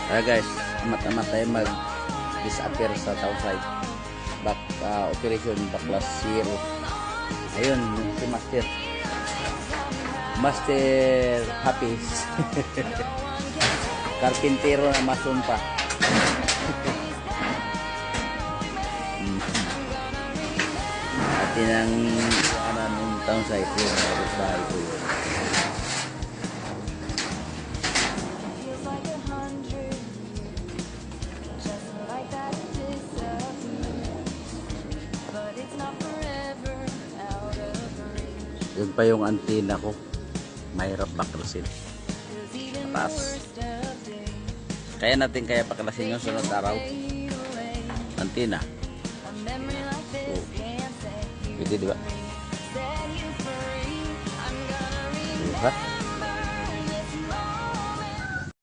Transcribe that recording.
Guys, amat-amat tayo mag-disappear sa towsite. Back operation Baklas Zero. Ayun, si Master. Master Happy. Karpintero na masumpa. Atin ang ng towsite yun. Bahay ko yun. Yun pa yung antenna ko. Mahirap baklasin. Mataas. Kaya natin paklasin yung sunod araw. Antenna. Oh. Pwede diba?